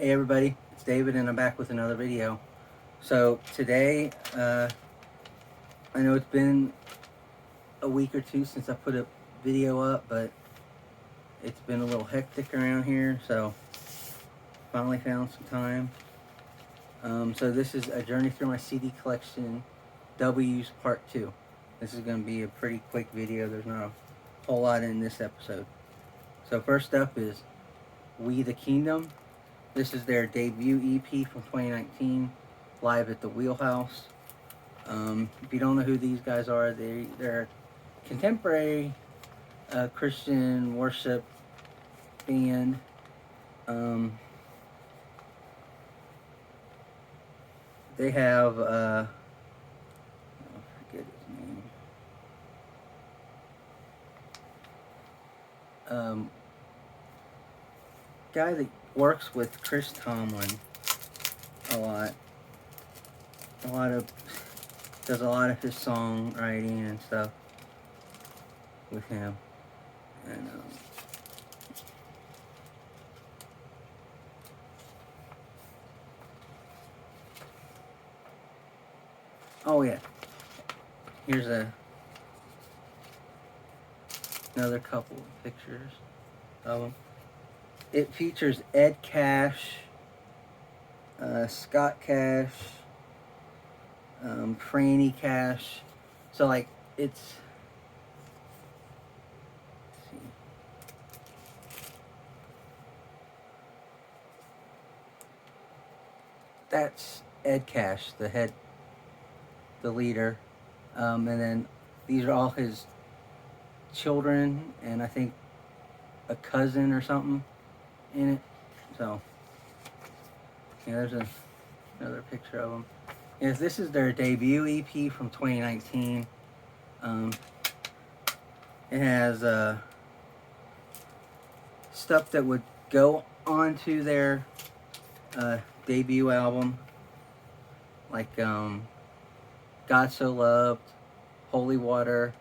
Hey everybody, it's David and I'm back with another video. So today, I know it's been a week or two since I put a video up, but it's been a little hectic around here, so finally found some time. So this is a journey through my CD collection, W's Part 2. This is going to be a pretty quick video, there's not a whole lot in this episode. So first up is We the Kingdom. This is their debut EP from 2019, live at the Wheelhouse. If you don't know who these guys are, they're contemporary Christian worship band. They have I forget his name. Guy that works with Chris Tomlin a lot. Does a lot of his songwriting and stuff with him. And oh yeah, here's another couple of pictures of them. It features Ed Cash, Scott Cash, Franny Cash. So like it's, let's see. That's Ed Cash, the leader, and then these are all his children, and I think a cousin or something in it. So yeah, there's another picture of them. Yes, this is their debut EP from 2019. It has stuff that would go onto their debut album, like God So Loved, Holy Water,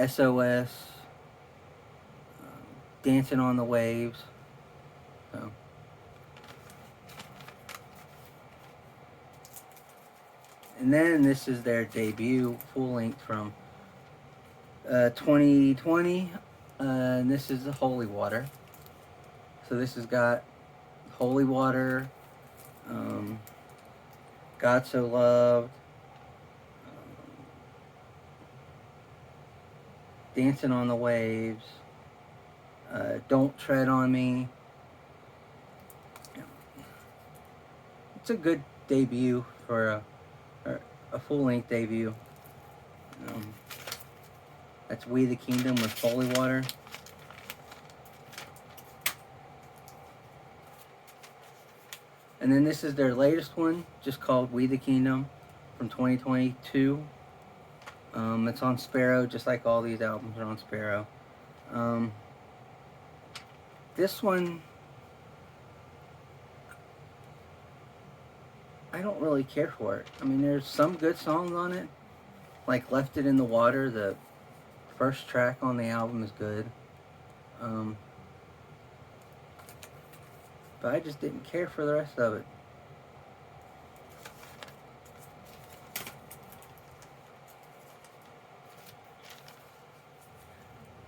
SOS, Dancing on the Waves. So. And then this is their debut full length from 2020, and this is the Holy Water. So this has got Holy Water, God So Loved, Dancing on the Waves, Don't Tread on Me. It's a good debut for a full-length debut. That's We the Kingdom with Holy Water. And then this is their latest one, just called We the Kingdom, from 2022. It's on Sparrow, just like all these albums are on Sparrow. This one, I don't really care for it. I mean, there's some good songs on it, like Left It in the Water. The first track on the album is good. But I just didn't care for the rest of it.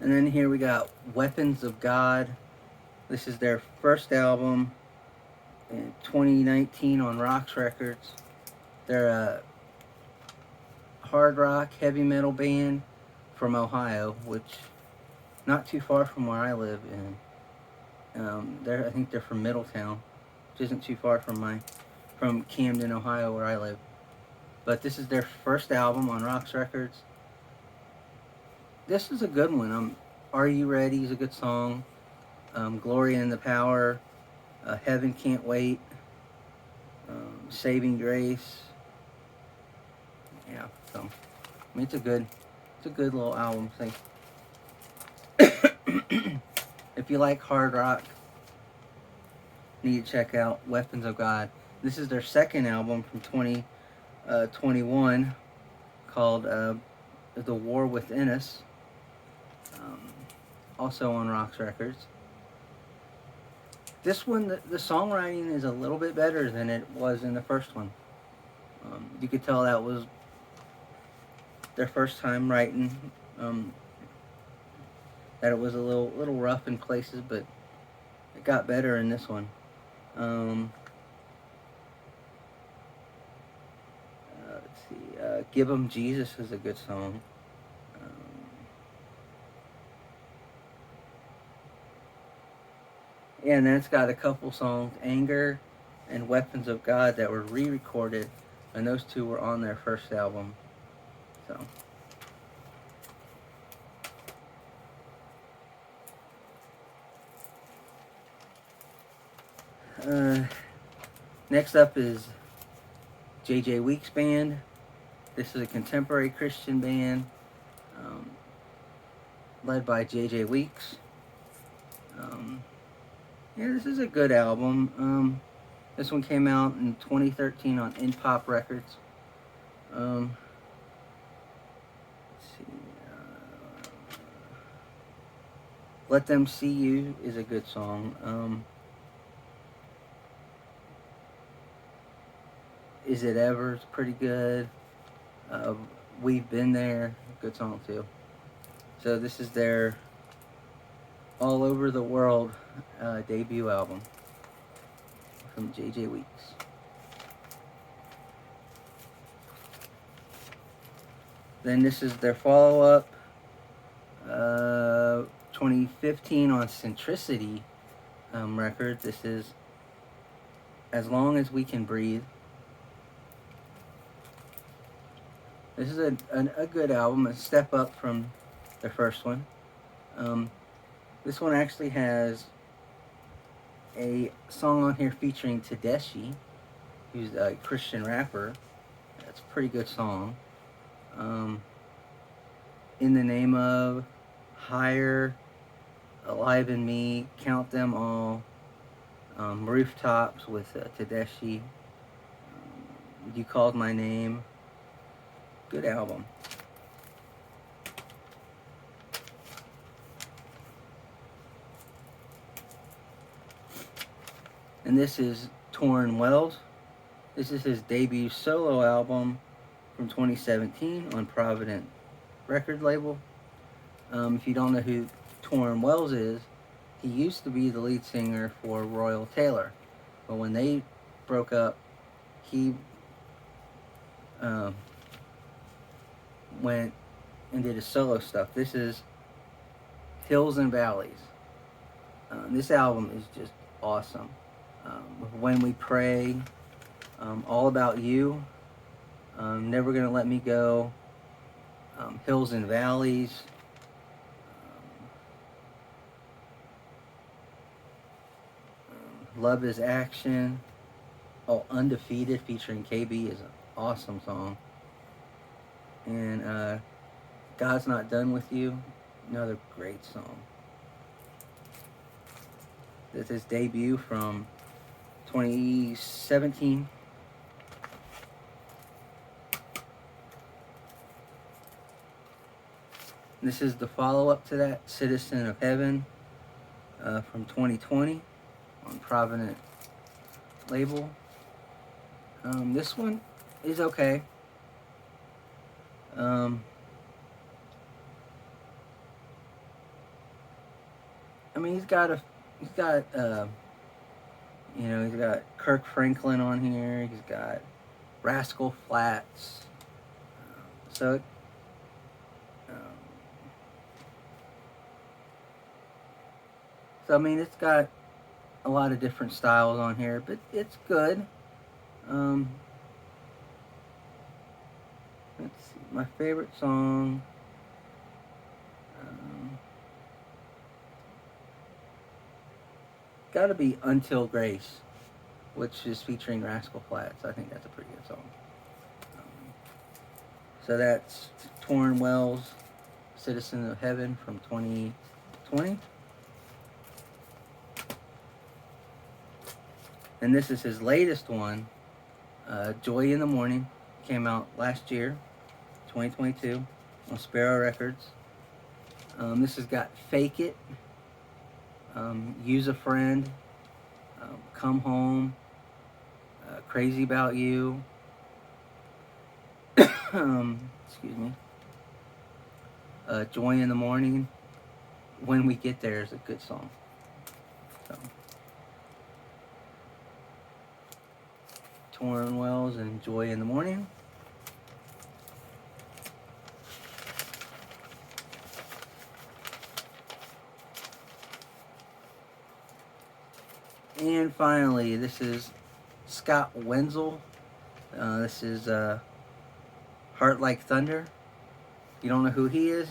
And then here we got Weapons of God. This is their first album in 2019 on Roxx Records. They're a hard rock, heavy metal band from Ohio, which not too far from where I live in. I think they're from Middletown, which isn't too far from Camden, Ohio, where I live. But this is their first album on Roxx Records. This is a good one. Are You Ready is a good song. Glory in the Power, Heaven Can't Wait, Saving Grace. Yeah, so I mean, it's a good little album thing. If you like hard rock, you need to check out Weapons of God. This is their second album from 2021 called The War Within Us, also on Roxx Records. This one, the songwriting is a little bit better than it was in the first one. You could tell that was their first time writing. That it was a little rough in places, but it got better in this one. Let's see. "Give 'Em Jesus" is a good song. Yeah, and then it's got a couple songs, "Anger" and "Weapons of God," that were re-recorded, and those two were on their first album. So. Next up is J.J. Weeks Band. This is a contemporary Christian band led by J.J. Weeks. Yeah, this is a good album. This one came out in 2013 on In Pop Records. Let's see. "Let Them See You" is a good song. "Is It Ever" is pretty good. "We've Been There," good song too. So this is their All Over the World debut album from J.J. Weeks. Then this is their follow-up, 2015 on Centricity record. This is "As Long as We Can Breathe." This is a good album, a step up from the first one. This one actually has a song on here featuring Tedeschi, who's a Christian rapper. That's a pretty good song. "In the Name of," "Higher," "Alive in Me," "Count Them All," "Rooftops" with Tedeschi, "You Called My Name." Good album. And this is Torrin Wells. This is his debut solo album from 2017 on Provident record label. If you don't know who Torrin Wells is, he used to be the lead singer for Royal Taylor. But when they broke up, he went and did his solo stuff. This is Hills and Valleys. This album is just awesome. "When We Pray," "All About You," "Never Gonna Let Me Go," "Hills and Valleys," "Love Is Action." Oh, "Undefeated" featuring KB is an awesome song. And "God's Not Done With You," another great song. This is his debut from 2017. This is the follow-up to that, "Citizen of Heaven," from 2020 on Provident label. This one is okay. I mean, he's got Kirk Franklin on here. He's got Rascal Flatts. So I mean, it's got a lot of different styles on here, but it's good. Let's see, my favorite song. Gotta be "Until Grace," which is featuring Rascal Flatts. I think that's a pretty good song. So that's Torrin Wells, "Citizen of Heaven" from 2020. And this is his latest one, "Joy in the Morning." Came out last year, 2022, on Sparrow Records. This has got "Fake It," "Use a Friend," Come Home, Crazy About You, excuse me, Joy in the Morning. When We Get There is a good song. So, Torrin Wells and Joy in the Morning. And finally, this is Scott Wenzel. This is Heart Like Thunder. You don't know who he is?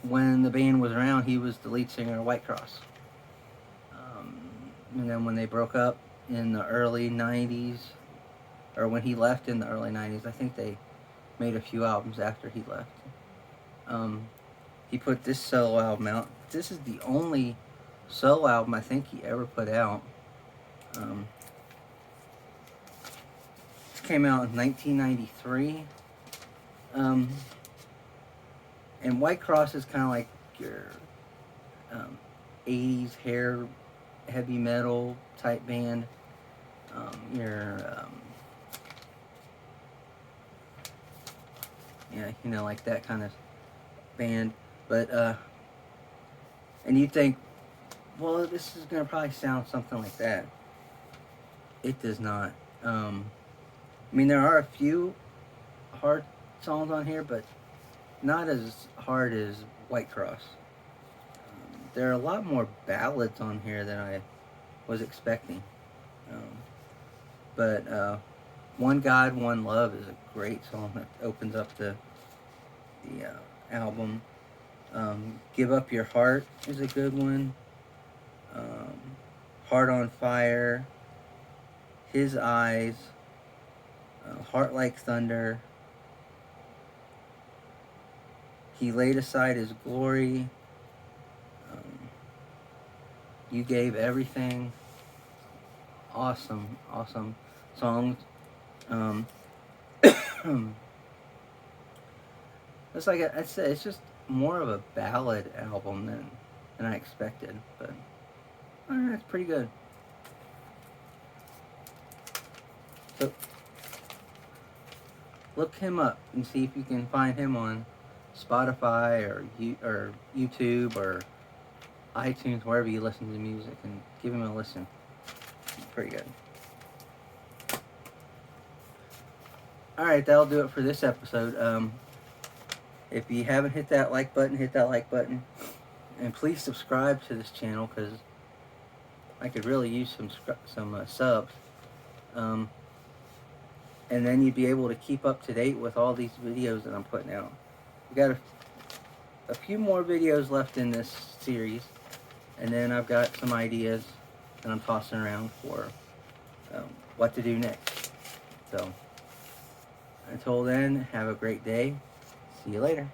When the band was around, he was the lead singer of White Cross. And then when they broke up in the early 90s, or when he left in the early 90s, I think they made a few albums after he left. He put this solo album out. This is the only solo album I think he ever put out. This came out in 1993. And White Cross is kind of like your 80s hair heavy metal type band. Yeah, you know, like that kind of band. But and you think, well, this is gonna probably sound something like that. It does not. I mean, there are a few hard songs on here, but not as hard as White Cross. There are a lot more ballads on here than I was expecting. But One God, One Love is a great song that opens up the album. Give Up Your Heart is a good one. Heart on Fire, His Eyes, Heart Like Thunder, He Laid Aside His Glory, You Gave Everything. Awesome, awesome songs. It's like I said, it's just more of a ballad album than I expected, but it's pretty good. So look him up and see if you can find him on Spotify or YouTube or iTunes, wherever you listen to music, and give him a listen. It's pretty good. Alright, that'll do it for this episode. If you haven't hit that like button, hit that like button. And please subscribe to this channel, because I could really use some subs. And then you'd be able to keep up to date with all these videos that I'm putting out. We've got a few more videos left in this series. And then I've got some ideas that I'm tossing around for what to do next. So, until then, have a great day. See you later.